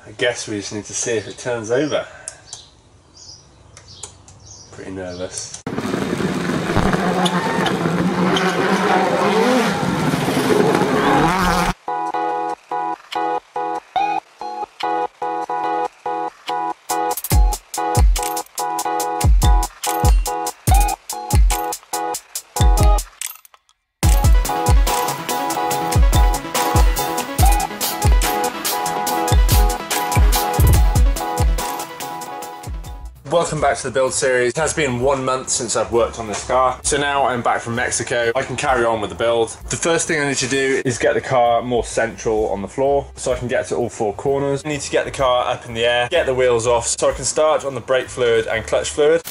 I guess we just need to see if it turns over. Pretty nervous. Welcome back to the build series. It has been 1 month since I've worked on this car. So now I'm back from Mexico. I can carry on with the build. The first thing I need to do is get the car more central on the floor so I can get to all 4 corners. I need to get the car up in the air, get the wheels off so I can start on the brake fluid and clutch fluid.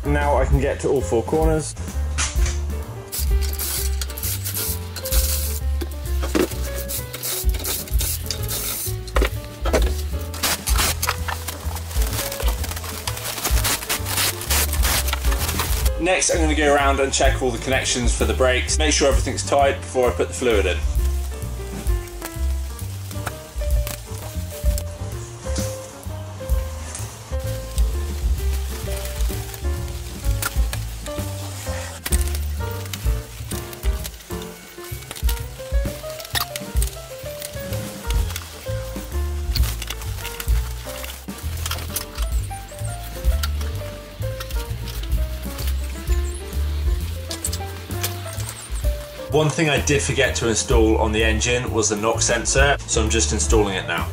Now I can get to all 4 corners. Next I'm going to go around and check all the connections for the brakes, make sure everything's tight before I put the fluid in. One thing I did forget to install on the engine was the knock sensor, so I'm just installing it now.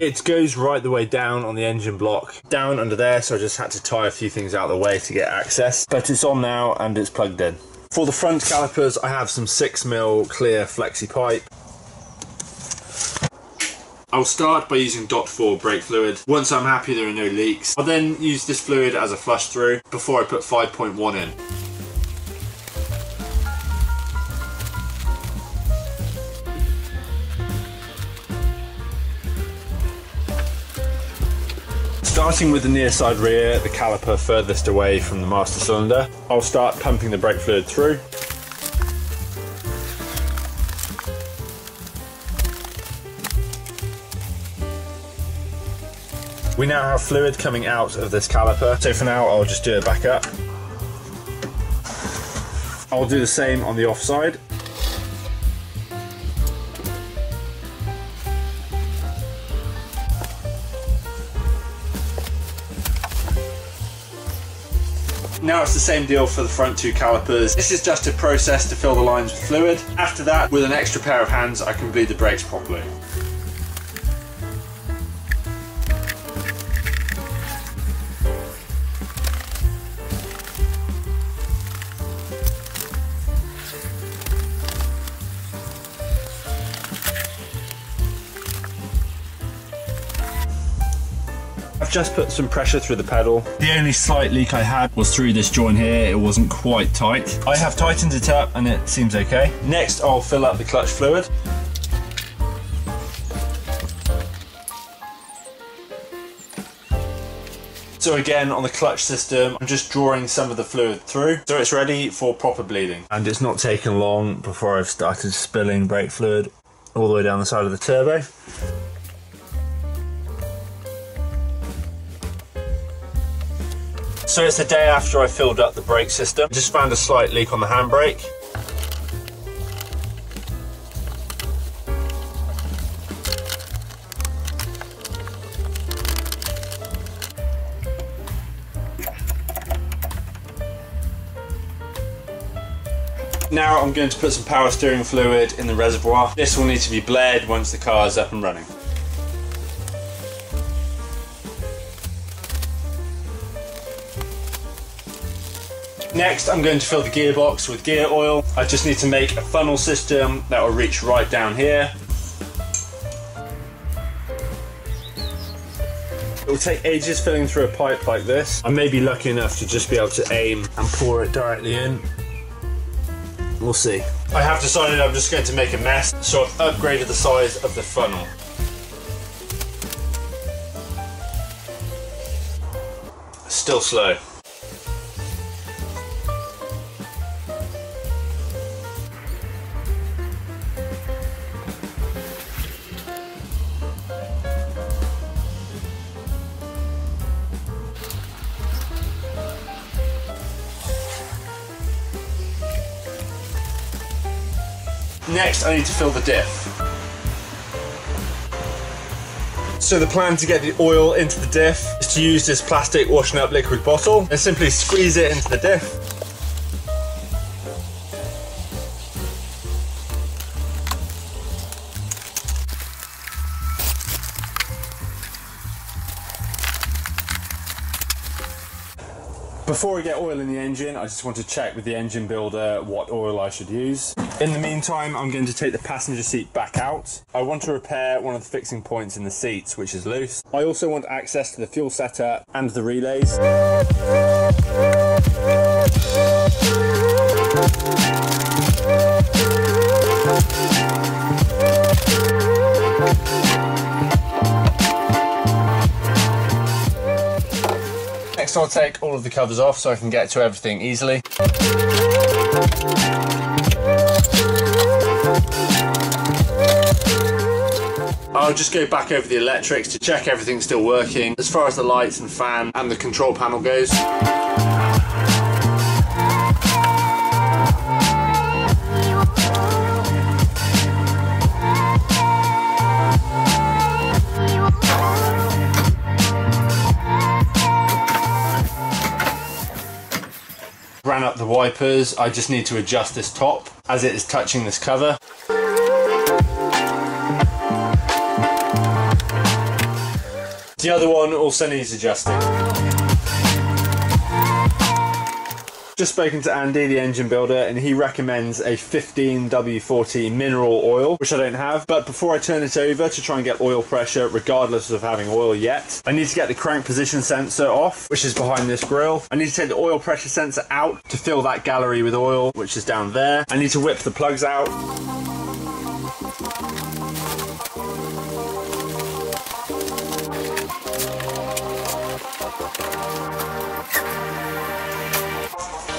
It goes right the way down on the engine block, down under there, so I just had to tie a few things out of the way to get access, but it's on now and it's plugged in. For the front calipers, I have some 6mm clear flexi pipe. I'll start by using .4 brake fluid. Once I'm happy there are no leaks, I'll then use this fluid as a flush through before I put 5.1 in. Starting with the near side rear, the caliper furthest away from the master cylinder, I'll start pumping the brake fluid through. We now have fluid coming out of this caliper, so for now I'll just do it back up. I'll do the same on the offside. Now it's the same deal for the front 2 calipers. This is just a process to fill the lines with fluid. After that, with an extra pair of hands, I can bleed the brakes properly. I've just put some pressure through the pedal. The only slight leak I had was through this joint here. It wasn't quite tight. I have tightened it up and it seems okay. Next I'll fill up the clutch fluid. So again, on the clutch system, I'm just drawing some of the fluid through so it's ready for proper bleeding. And it's not taken long before I've started spilling brake fluid all the way down the side of the turbo. So it's the day after I filled up the brake system. I just found a slight leak on the handbrake. Now I'm going to put some power steering fluid in the reservoir. This will need to be bled once the car is up and running. Next, I'm going to fill the gearbox with gear oil. I just need to make a funnel system that will reach right down here. It will take ages filling through a pipe like this. I may be lucky enough to just be able to aim and pour it directly in. We'll see. I have decided I'm just going to make a mess, so I've upgraded the size of the funnel. Still slow. Next, I need to fill the diff. So the plan to get the oil into the diff is to use this plastic washing up liquid bottle and simply squeeze it into the diff. Before we get oil in the engine, I just want to check with the engine builder what oil I should use. In the meantime, I'm going to take the passenger seat back out. I want to repair one of the fixing points in the seats, which is loose. I also want access to the fuel setup and the relays. Next, I'll take all of the covers off so I can get to everything easily. I'll just go back over the electrics to check everything's still working as far as the lights and fan and the control panel goes. Ran up the wipers. I just need to adjust this top as it is touching this cover. The other one also needs adjusting. Just spoken to Andy, the engine builder, and he recommends a 15W40 mineral oil, which I don't have. But before I turn it over to try and get oil pressure, regardless of having oil yet, I need to get the crank position sensor off, which is behind this grill. I need to take the oil pressure sensor out to fill that gallery with oil, which is down there. I need to whip the plugs out.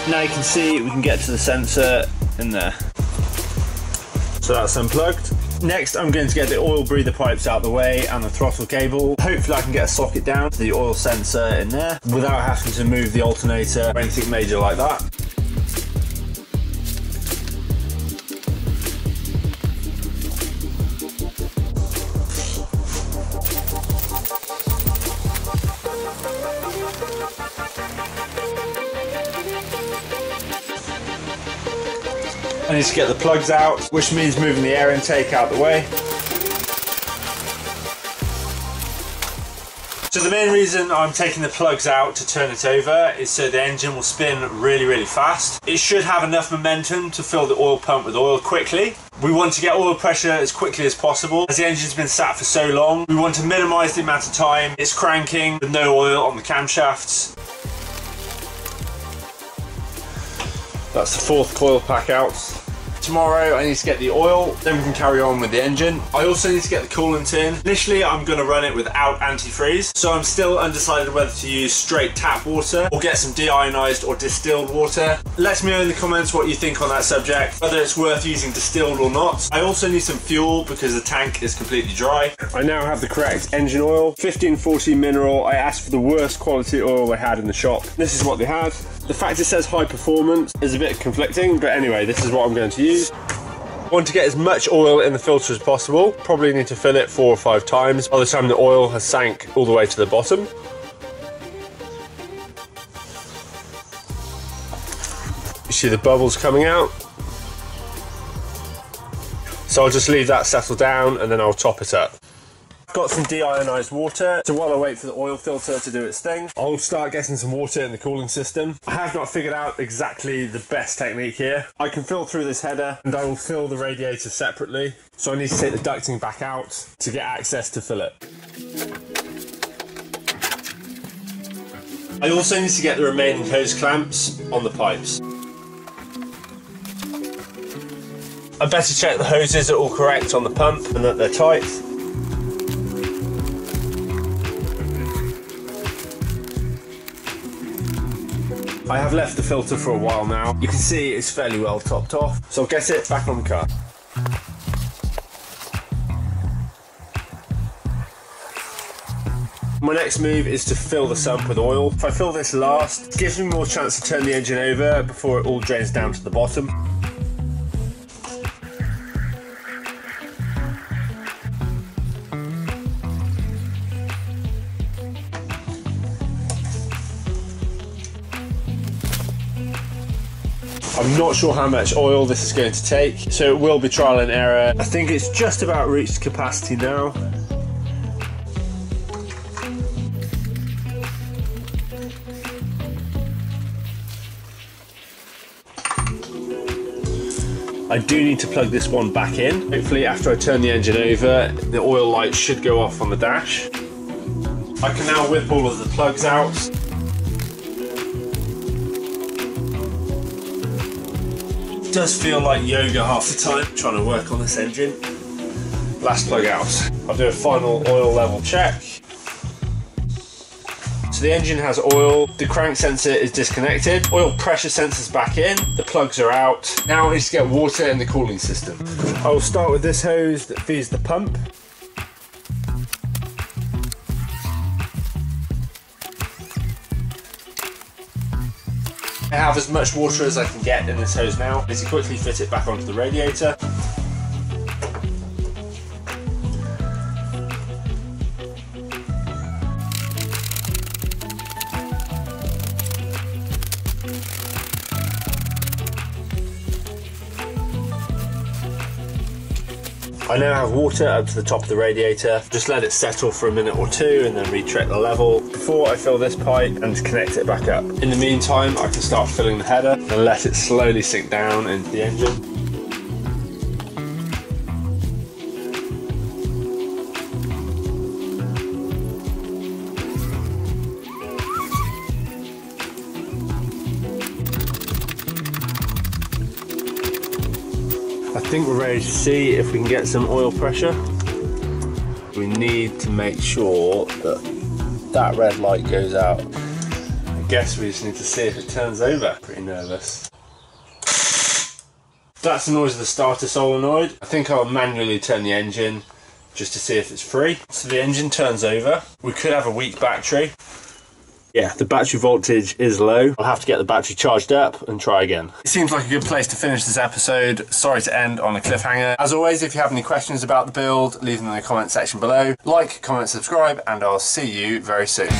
Now you can see we can get to the sensor in there. So that's unplugged. Next, I'm going to get the oil breather pipes out of the way and the throttle cable. Hopefully I can get a socket down to the oil sensor in there without having to move the alternator or anything major like that. I need to get the plugs out, which means moving the air intake out the way. So the main reason I'm taking the plugs out to turn it over is so the engine will spin really, really fast. It should have enough momentum to fill the oil pump with oil quickly. We want to get oil pressure as quickly as possible. As the engine's been sat for so long, we want to minimize the amount of time it's cranking with no oil on the camshafts. That's the fourth coil pack out. Tomorrow I need to get the oil, then we can carry on with the engine. I also need to get the coolant in. Initially I'm going to run it without antifreeze, so I'm still undecided whether to use straight tap water or get some deionized or distilled water. Let me know in the comments what you think on that subject, whether it's worth using distilled or not. I also need some fuel because the tank is completely dry. I now have the correct engine oil, 1540 mineral. I asked for the worst quality oil they had in the shop. This is what they had. The fact it says high performance is a bit conflicting, but anyway, this is what I'm going to use. I want to get as much oil in the filter as possible. Probably need to fill it 4 or 5 times by the time the oil has sank all the way to the bottom. You see the bubbles coming out. So I'll just leave that settle down and then I'll top it up. Got some deionized water, so while I wait for the oil filter to do its thing, I'll start getting some water in the cooling system. I have not figured out exactly the best technique here. I can fill through this header and I will fill the radiator separately, so I need to take the ducting back out to get access to fill it. I also need to get the remaining hose clamps on the pipes. I better check the hoses are all correct on the pump and that they're tight. I have left the filter for a while now. You can see it's fairly well topped off, so I'll get it back on the car. My next move is to fill the sump with oil. If I fill this last, it gives me more chance to turn the engine over before it all drains down to the bottom. I'm not sure how much oil this is going to take, so it will be trial and error. I think it's just about reached capacity now. I do need to plug this one back in. Hopefully after I turn the engine over, the oil light should go off on the dash. I can now whip all of the plugs out. It does feel like yoga half the time, trying to work on this engine. Last plug out. I'll do a final oil level check. So the engine has oil, the crank sensor is disconnected, oil pressure sensor's back in, the plugs are out. Now I need to get water in the cooling system. I'll start with this hose that feeds the pump. I have as much water as I can get in this hose now. I need to quickly fit it back onto the radiator. I now have water up to the top of the radiator. Just let it settle for a minute or two and then recheck the level before I fill this pipe and connect it back up. In the meantime, I can start filling the header and let it slowly sink down into the engine. I think we're ready to see if we can get some oil pressure. We need to make sure that that red light goes out. I guess we just need to see if it turns over. Pretty nervous. That's the noise of the starter solenoid. I think I'll manually turn the engine just to see if it's free. So the engine turns over. We could have a weak battery. Yeah, the battery voltage is low. I'll have to get the battery charged up and try again. It seems like a good place to finish this episode. Sorry to end on a cliffhanger. As always, if you have any questions about the build, leave them in the comment section below. Like, comment, subscribe, and I'll see you very soon.